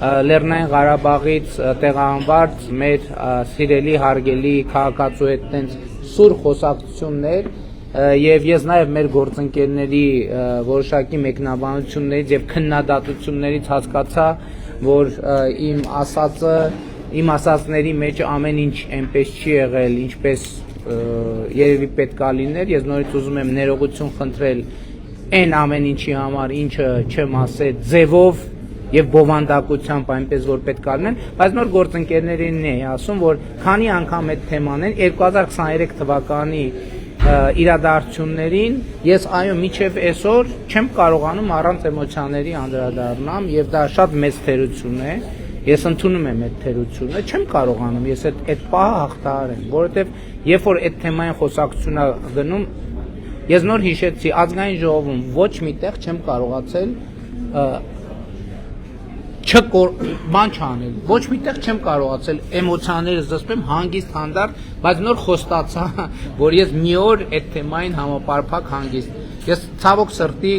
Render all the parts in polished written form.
Լեռնային Ղարաբաղից տեղահանված մեր սիրելի հարգելի քաղաքացու հետ տենց սուր խոսակցություններ եւ ես նաեւ մեր գործընկերների որոշակի մեկնաբանություններից եւ քննադատություններից հասկացա, որ իմ ասածների մեջ ամեն ինչ այնպես չի եղել, ինչպես երևի պետք է լիներ, ես նորից ուզում եմ ներողություն խնդրել այն ամեն ինչի համար, ինչը չեմ ասել ձևով եւ բովանդակությամբ այնպես որ պետք է լինեն, բայց նոր գործընկերներին էի ասում, որ քանի անգամ այդ թեման են 2023 թվականի իրադարձություններին ես այո միջև այսօր չեմ կարողանում առանց էմոցիաների անդրադառնամ եւ դա շատ մեծ թերություն է, ես ընդունում եմ այդ թերությունը, չեմ կարողանում ես այդ պահը հաղթահարեմ, որովհետեւ երբ որ այդ թեմային խոսակցությունա գնում, ես նոր հիշեցի ազգային ժողովում ոչ միտեղ չեմ կարողացել բան չանել, ոչ միտեղ չեմ կարողացել էմոցիաները զսպեմ հանգիստ հանդարտ, բայց նոր խոստացա, որ ես մի օր այդ թեմային համապարփակ հանգիստ։ Ես ցավոք սրտի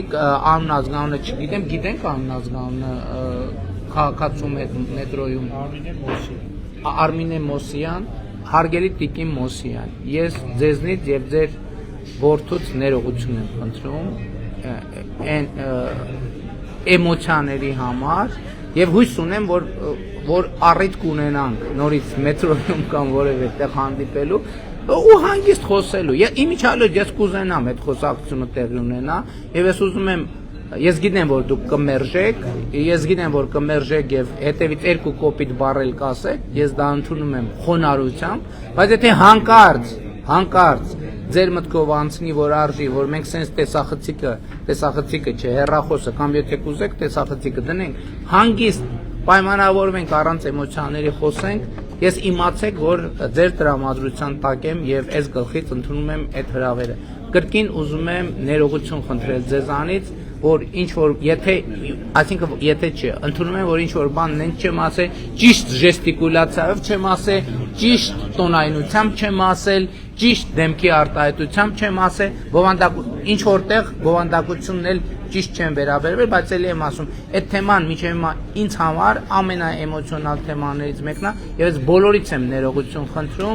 անուն ազգանունը չգիտեմ, գիտենք անուն ազգանունը քաղաքացու մետրոյում Արմինե Մոսյան, հարգելի Տիկին Մոսյան, ես ձեզնից եւ ձեր որդուց ներողություն եմ խնդրում այն էմոցիաների համար եւ հույս ունեմ, որ առիթ կունենանք նորից մետրոյում կամ որևէ տեղ հանդիպելու ու հանգիստ խոսելու։ Իմիջիալոց ես կուզենամ այդ խոսակցությունը տեղի ունենա եւ ես ուզում եմ, ես գիտեմ, որ դուք կմերժեք եւ հետեւից երկու կոպիտ բառել կասեք, ես դա ընդունում եմ խոնարհությամբ, բայց եթե հանկարծ ձեր մտքով անցնի, որ արժի, որ մենք sense տեսախցիկը չէ, հեռախոսը կամ եթե կուզեք տեսախցիկը դնենք, հանգիստ պայմանավորվենք առանց էմոցիաների խոսենք, ես իմացեք, որ ձեր տրամադրության տակ եմ եւ այս գլխից ընդունում եմ այդ հրավերը։ Կրկին ուզում եմ ներողություն խնդրել ձեզանից, որ ինչ որ եթե չէ, ընդունում եմ, որ ինչ որ բան նենց չեմ ասել, ճիշտ ժեստիկուլյացիայով չեմ ասել, ճիշտ տոնայնությամբ չեմ ասել, ճիշտ դեմքի արտահայտությամբ չեմ ասել, ինչ որտեղ բովանդակությունն էլ ճիշտ չեմ վերաբերվել, բայց ելի եմ ասում, այդ թեման մինչև հիմա ինձ համար ամենաէմոցիոնալ թեմաներից մեկն է, եւ ես բոլորից եմ ներողություն խնդրում,